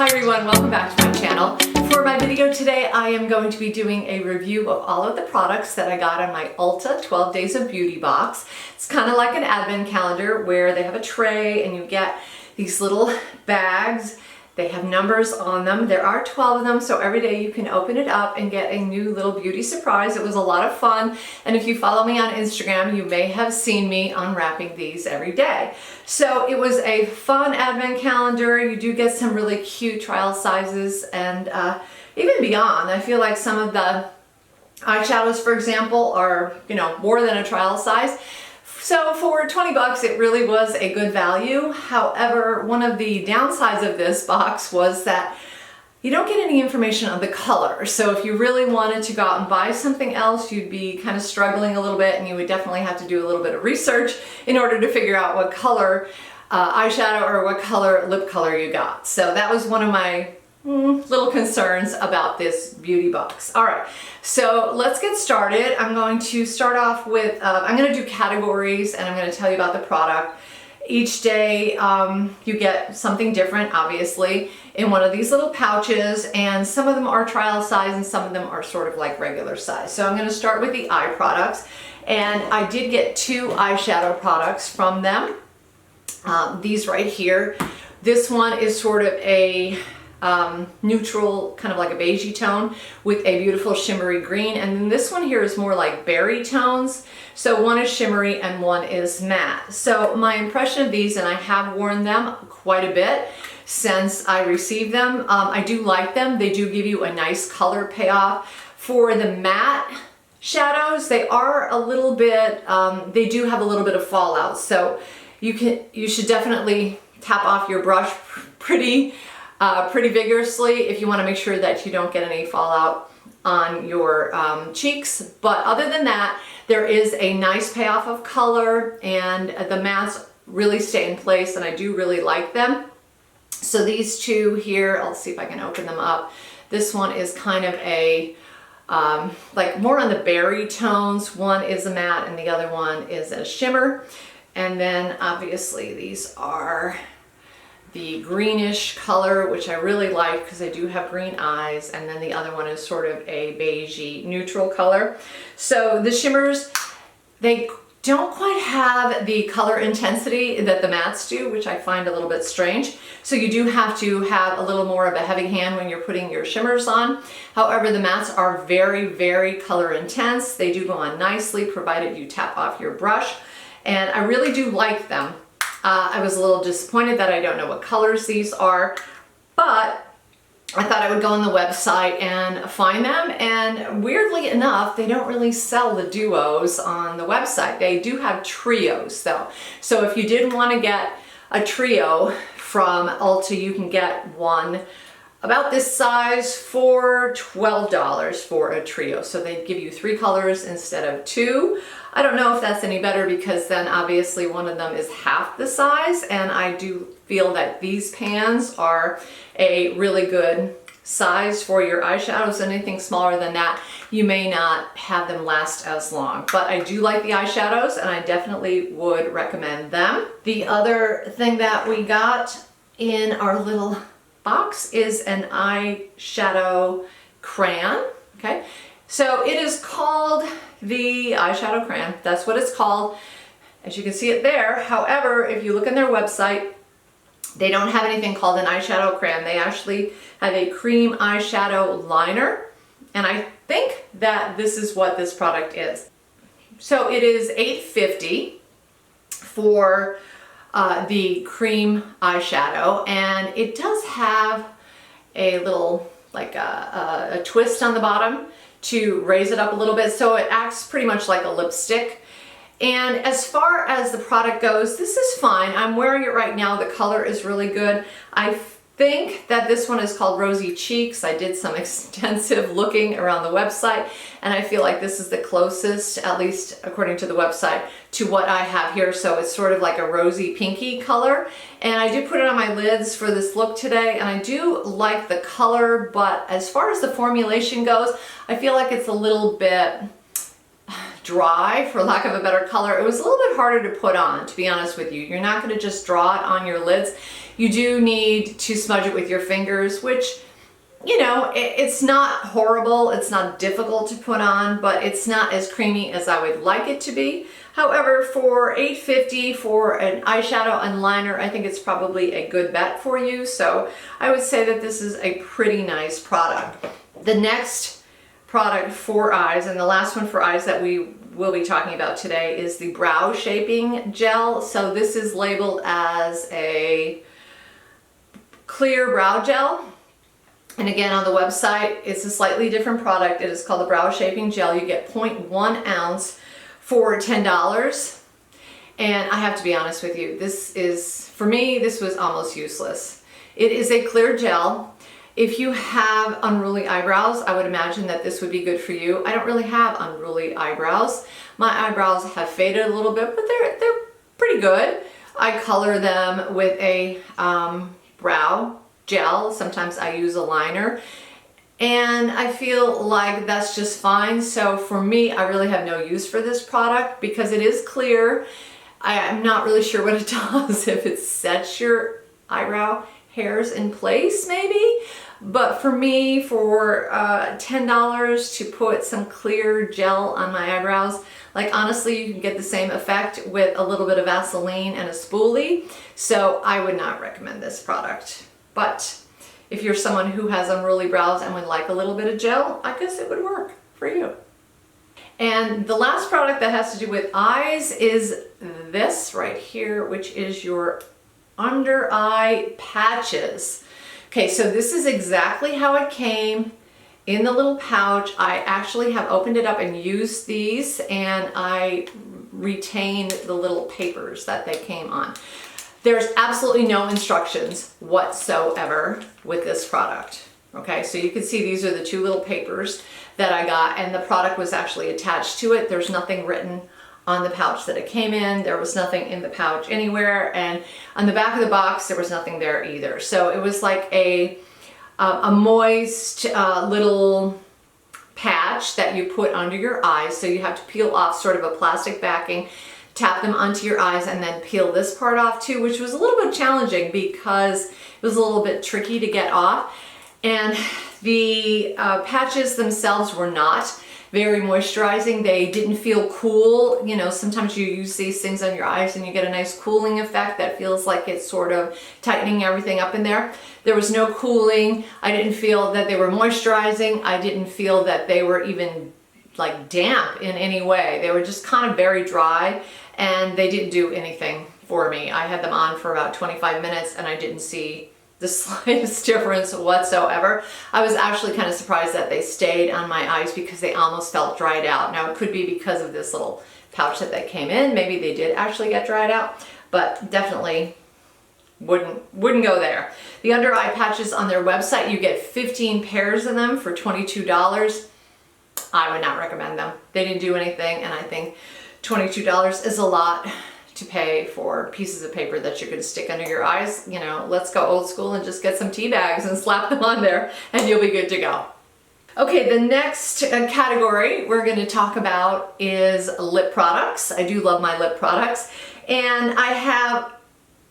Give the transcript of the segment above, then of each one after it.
Hi everyone, welcome back to my channel. For my video today, I am going to be doing a review of all of the products that I got on my Ulta 12 Days of Beauty box. It's kind of like an advent calendar where they have a tray and you get these little bags. They have numbers on them. There are 12 of them, so every day you can open it up and get a new little beauty surprise. It was a lot of fun, and if you follow me on Instagram, you may have seen me unwrapping these every day. So it was a fun advent calendar. You do get some really cute trial sizes and even beyond. I feel like some of the eyeshadows, for example, are, more than a trial size. So for 20 bucks, it really was a good value. However, one of the downsides of this box was that you don't get any information on the color. So if you really wanted to go out and buy something else, you'd be kind of struggling a little bit, and you would definitely have to do a little bit of research in order to figure out what color eyeshadow or what color lip color you got. So that was one of my little concerns about this beauty box. All right, so let's get started. I'm going to start off with, I'm going to do categories and I'm going to tell you about the product. Each day you get something different, obviously, in one of these little pouches, and some of them are trial size and some of them are sort of like regular size. So I'm going to start with the eye products, and I did get two eyeshadow products from them. These right here. This one is sort of a neutral, kind of like a beigey tone with a beautiful shimmery green, and then this one here is more like berry tones. So one is shimmery and one is matte. So my impression of these, and I have worn them quite a bit since I received them, I do like them. They do give you a nice color payoff. For the matte shadows, they are a little bit, they do have a little bit of fallout. So you should definitely tap off your brush pretty vigorously if you want to make sure that you don't get any fallout on your cheeks. But other than that, there is a nice payoff of color, and the mattes really stay in place, and I do really like them. So these two here, I'll see if I can open them up. This one is kind of a like more on the berry tones. One is a matte and the other one is a shimmer. And then obviously these are the greenish color, which I really like because I do have green eyes, and then the other one is sort of a beigey neutral color. So the shimmers, they don't quite have the color intensity that the mattes do, which I find a little bit strange. So you do have to have a little more of a heavy hand when you're putting your shimmers on. However, the mattes are very, very color intense. They do go on nicely, provided you tap off your brush, and I really do like them. I was a little disappointed that I don't know what colors these are, but I thought I would go on the website and find them, and weirdly enough, they don't really sell the duos on the website. They do have trios though. So if you didn't want to get a trio from Ulta, you can get one about this size for $12 for a trio. So they give you 3 colors instead of 2. I don't know if that's any better, because then obviously one of them is half the size, and I do feel that these pans are a really good size for your eyeshadows. Anything smaller than that, you may not have them last as long. But I do like the eyeshadows, and I definitely would recommend them. The other thing that we got in our little box is an eyeshadow crayon. Okay, so it is called the eyeshadow crayon. That's what it's called, as you can see it there. However, if you look on their website, they don't have anything called an eyeshadow crayon. They actually have a cream eyeshadow liner, and I think that this is what this product is. So it is $8.50 for the cream eyeshadow, and it does have a little like a twist on the bottom to raise it up a little bit, so it acts pretty much like a lipstick. And as far as the product goes, this is fine. I'm wearing it right now. The color is really good. I think that this one is called Rosy Cheeks. I did some extensive looking around the website, and I feel like this is the closest, at least according to the website, to what I have here. So it's sort of like a rosy pinky color, and I do put it on my lids for this look today, and I do like the color, but as far as the formulation goes, I feel like it's a little bit dry, for lack of a better color. It was a little bit harder to put on, to be honest with you. You're not going to just draw it on your lids. You do need to smudge it with your fingers, which, you know, it's not horrible. It's not difficult to put on, but it's not as creamy as I would like it to be. However, for $8.50 for an eyeshadow and liner, I think it's probably a good bet for you. So I would say that this is a pretty nice product. The next product for eyes, and the last one for eyes that we will be talking about today, is the brow shaping gel. So this is labeled as a clear brow gel. And again, on the website, it's a slightly different product. It is called the brow shaping gel. You get 0.1 ounce for $10. And I have to be honest with you, this is, for me, this was almost useless. It is a clear gel. If you have unruly eyebrows, I would imagine that this would be good for you. I don't really have unruly eyebrows. My eyebrows have faded a little bit, but they're pretty good. I color them with a brow gel. Sometimes I use a liner, and I feel like that's just fine. So for me, I really have no use for this product because it is clear. I'm not really sure what it does, if it sets your eyebrow hairs in place maybe. But for me, for $10 to put some clear gel on my eyebrows, like honestly, you can get the same effect with a little bit of Vaseline and a spoolie. So I would not recommend this product. But if you're someone who has unruly brows and would like a little bit of gel, I guess it would work for you. And the last product that has to do with eyes is this right here, which is your under eye patches. Okay, so this is exactly how it came in the little pouch. I actually have opened it up and used these, and I retained the little papers that they came on. There's absolutely no instructions whatsoever with this product. Okay, so you can see these are the two little papers that I got, and the product was actually attached to it. There's nothing written on the pouch that it came in. There was nothing in the pouch anywhere, and on the back of the box there was nothing there either. So it was like a moist little patch that you put under your eyes. So you have to peel off sort of a plastic backing, tap them onto your eyes, and then peel this part off too, which was a little bit challenging because it was a little bit tricky to get off. And the patches themselves were not very moisturizing. They didn't feel cool. You know, sometimes you use these things on your eyes and you get a nice cooling effect that feels like it's sort of tightening everything up in there. There was no cooling. I didn't feel that they were moisturizing. I didn't feel that they were even like damp in any way. They were just kind of very dry, and they didn't do anything for me. I had them on for about 25 minutes and I didn't see the slightest difference whatsoever. I was actually kind of surprised that they stayed on my eyes because they almost felt dried out. Now it could be because of this little pouch that they came in. Maybe they did actually get dried out, but definitely wouldn't go there. The under eye patches on their website, you get 15 pairs of them for $22. I would not recommend them. They didn't do anything, and I think $22 is a lot to pay for pieces of paper that you're going to stick under your eyes. You know, let's go old school and just get some tea bags and slap them on there and you'll be good to go. Okay, the next category we're going to talk about is lip products. I do love my lip products, and I have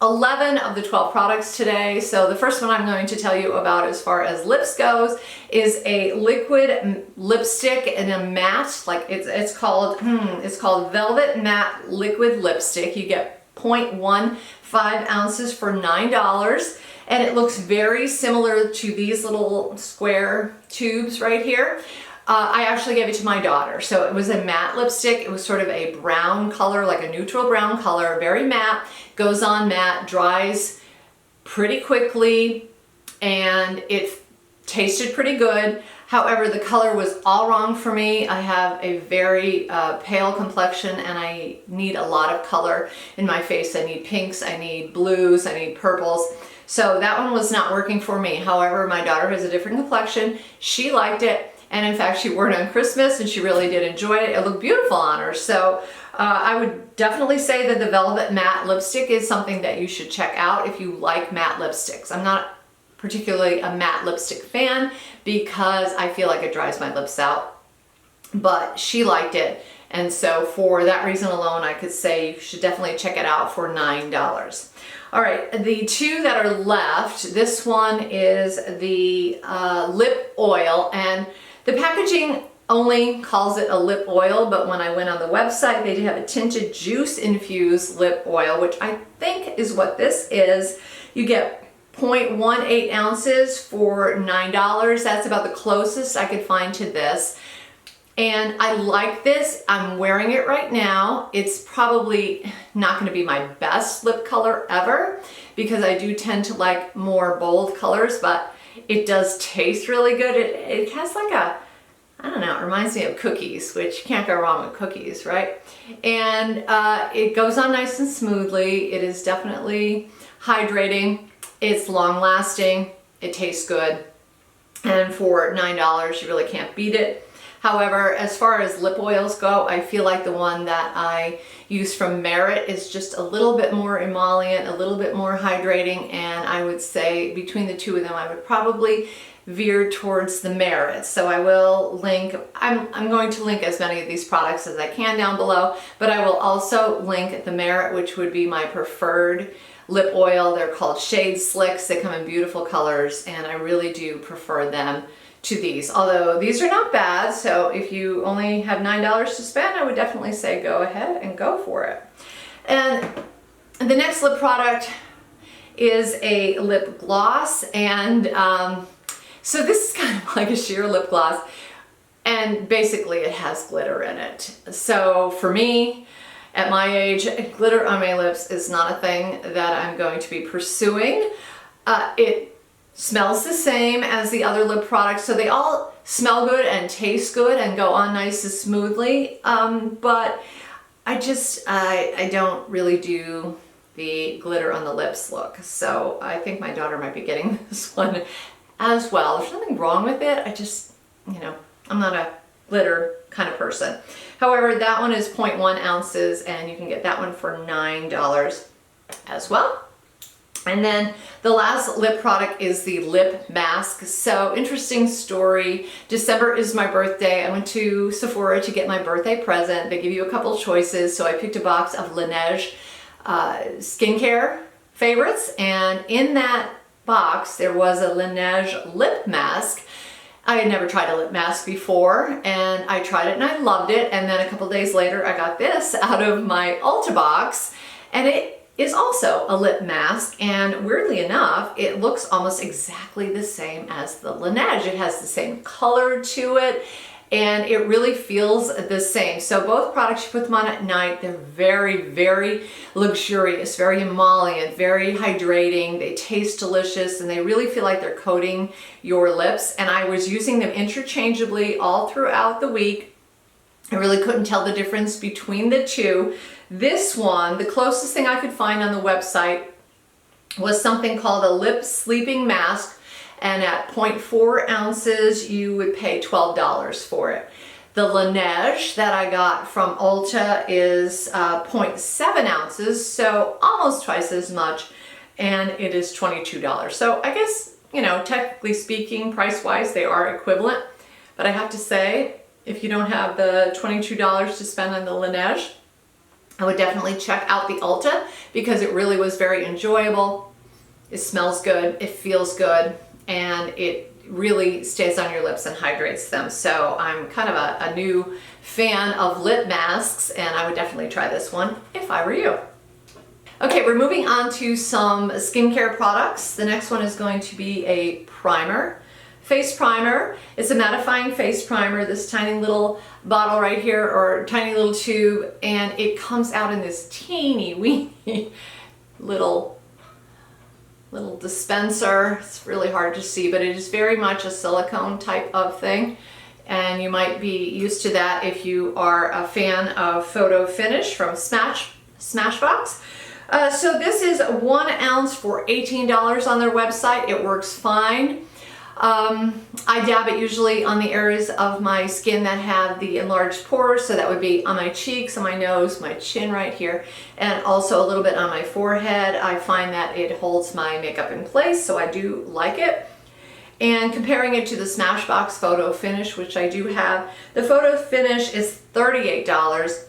11 of the 12 products today. So the first one I'm going to tell you about as far as lips goes is a liquid lipstick in a matte, like it's called Velvet Matte Liquid Lipstick. You get 0.15 ounces for $9, and it looks very similar to these little square tubes right here. I actually gave it to my daughter. So it was a matte lipstick. It was sort of a brown color, like a neutral brown color, very matte, goes on matte, dries pretty quickly, and it tasted pretty good. However, the color was all wrong for me. I have a very pale complexion, and I need a lot of color in my face. I need pinks, I need blues, I need purples. So that one was not working for me. However, my daughter has a different complexion. She liked it. And in fact, she wore it on Christmas and she really did enjoy it. It looked beautiful on her. So I would definitely say that the Velvet Matte Lipstick is something that you should check out if you like matte lipsticks. I'm not particularly a matte lipstick fan because I feel like it dries my lips out, but she liked it And so for that reason alone, I could say you should definitely check it out for $9. All right, the two that are left, this one is the lip oil, and the packaging only calls it a lip oil, but when I went on the website, they did have a tinted juice infused lip oil, which I think is what this is. You get 0.18 ounces for $9. That's about the closest I could find to this. And I like this. I'm wearing it right now. It's probably not going to be my best lip color ever because I do tend to like more bold colors, but it does taste really good. It has like a, I don't know, it reminds me of cookies, which you can't go wrong with cookies, right? And it goes on nice and smoothly. It is definitely hydrating. It's long lasting. It tastes good. And for $9, you really can't beat it. However, as far as lip oils go, I feel like the one that I use from Merit is just a little bit more emollient, a little bit more hydrating, and I would say between the two of them, I would probably veer towards the Merit. So I will link, I'm going to link as many of these products as I can down below, but I will also link the Merit, which would be my preferred lip oil. They're called Shade Slicks. They come in beautiful colors, and I really do prefer them to these, although these are not bad. So if you only have $9 to spend, I would definitely say go ahead and go for it. And the next lip product is a lip gloss, and so this is kind of like a sheer lip gloss, and basically it has glitter in it. So for me, at my age, glitter on my lips is not a thing that I'm going to be pursuing. It smells the same as the other lip products, so they all smell good and taste good and go on nice and smoothly, but I don't really do the glitter on the lips look, so I think my daughter might be getting this one as well. There's nothing wrong with it, I just, you know, I'm not a glitter kind of person. However, that one is 0.1 ounces, and you can get that one for $9 as well. And then the last lip product is the lip mask. So interesting story. December is my birthday. I went to Sephora to get my birthday present. They give you a couple choices. So I picked a box of Laneige skincare favorites. And in that box, there was a Laneige lip mask. I had never tried a lip mask before, and I tried it and I loved it. And then a couple days later, I got this out of my Ulta box, and it is also a lip mask, and weirdly enough, it looks almost exactly the same as the Laneige. It has the same color to it, and it really feels the same. So both products, you put them on at night, they're very, very luxurious, very emollient, very hydrating. They taste delicious, and they really feel like they're coating your lips. And I was using them interchangeably all throughout the week. I really couldn't tell the difference between the two. This one, the closest thing I could find on the website was something called a lip sleeping mask, and at 0.4 ounces you would pay $12 for it. The Laneige that I got from Ulta is 0.7 ounces, so almost twice as much, and it is $22. So I guess, you know, technically speaking, price-wise, they are equivalent, but I have to say, if you don't have the $22 to spend on the Laneige, I would definitely check out the Ulta because it really was very enjoyable. It smells good, it feels good, and it really stays on your lips and hydrates them. So I'm kind of a new fan of lip masks, and I would definitely try this one if I were you. Okay, we're moving on to some skincare products. The next one is going to be a primer. Face primer. It's a mattifying face primer, this tiny little bottle right here, or tiny little tube, and it comes out in this teeny weeny little dispenser. It's really hard to see, but it is very much a silicone type of thing, and you might be used to that if you are a fan of Photo Finish from Smashbox. So this is 1 ounce for $18 on their website. It works fine. I dab it usually on the areas of my skin that have the enlarged pores, so that would be on my cheeks, on my nose, my chin right here, and also a little bit on my forehead. I find that it holds my makeup in place, so I do like it. and comparing it to the Smashbox Photo Finish, which I do have. The Photo Finish is $38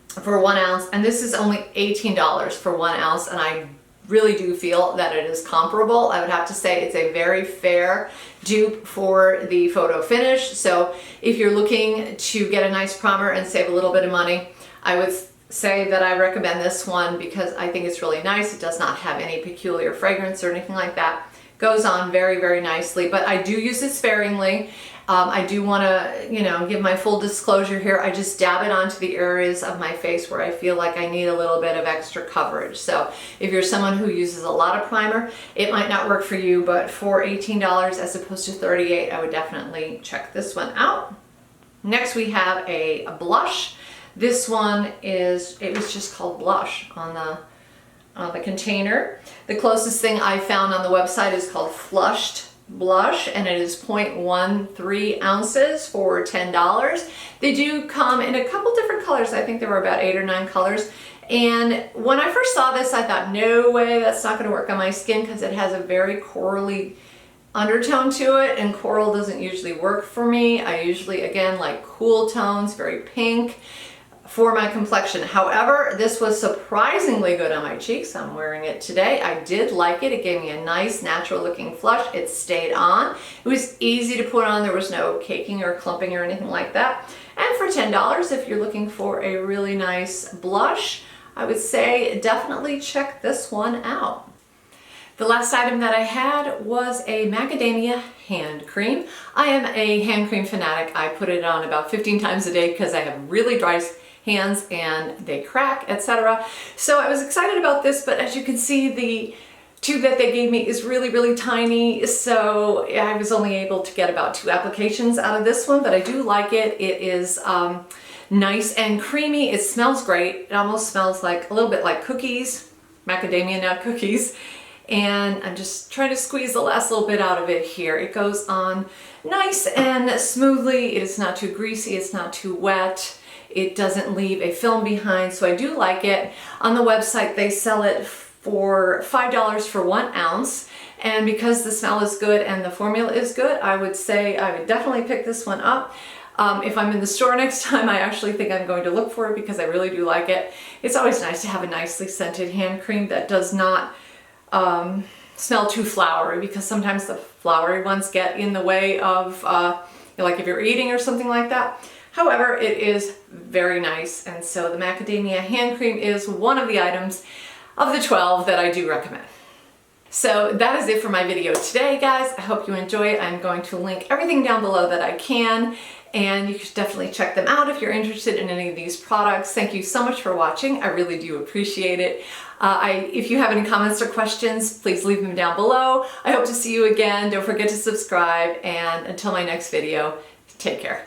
for 1 ounce, and this is only $18 for 1 ounce, and I really do feel that it is comparable. I would have to say it's a very fair dupe for the Photo Finish. So if you're looking to get a nice primer and save a little bit of money, I would say that I recommend this one because I think it's really nice. It does not have any peculiar fragrance or anything like that. Goes on very, very nicely, but I do use it sparingly. I do want to, give my full disclosure here. I just dab it onto the areas of my face where I feel like I need a little bit of extra coverage. So if you're someone who uses a lot of primer, it might not work for you, but for $18 as opposed to $38, I would definitely check this one out. Next we have a blush. This one it was just called Blush on the container. The closest thing I found on the website is called Flushed Blush, and it is 0.13 ounces for $10. They do come in a couple different colors. I think there were about 8 or 9 colors. And when I first saw this, I thought, no way, that's not going to work on my skin because it has a very corally undertone to it, and coral doesn't usually work for me. I usually, again, like cool tones, very pink for my complexion. However, this was surprisingly good on my cheeks. I'm wearing it today. I did like it. It gave me a nice natural looking flush. It stayed on. It was easy to put on. There was no caking or clumping or anything like that. And for $10, if you're looking for a really nice blush, I would say definitely check this one out. The last item that I had was a macadamia hand cream. I am a hand cream fanatic. I put it on about 15 times a day because I have really dry hands and they crack, etc. So I was excited about this, but as you can see, the tube that they gave me is really, really tiny. So I was only able to get about 2 applications out of this one, but I do like it. It is nice and creamy. It smells great. It almost smells like a little bit like cookies, macadamia nut cookies. And I'm just trying to squeeze the last little bit out of it here. It goes on nice and smoothly. It is not too greasy. It's not too wet. It doesn't leave a film behind, so I do like it. On the website, they sell it for $5 for 1 ounce. And because the smell is good and the formula is good, I would say I would definitely pick this one up. If I'm in the store next time, I actually think I'm going to look for it because I really do like it. It's always nice to have a nicely scented hand cream that does not smell too flowery, because sometimes the flowery ones get in the way of, like if you're eating or something like that. However, it is very nice, and so the macadamia hand cream is one of the items of the 12 that I do recommend. So that is it for my video today, guys. I hope you enjoy it. I'm going to link everything down below that I can, and you should definitely check them out if you're interested in any of these products. Thank you so much for watching. I really do appreciate it. If you have any comments or questions, please leave them down below. I hope to see you again. Don't forget to subscribe, and until my next video, take care.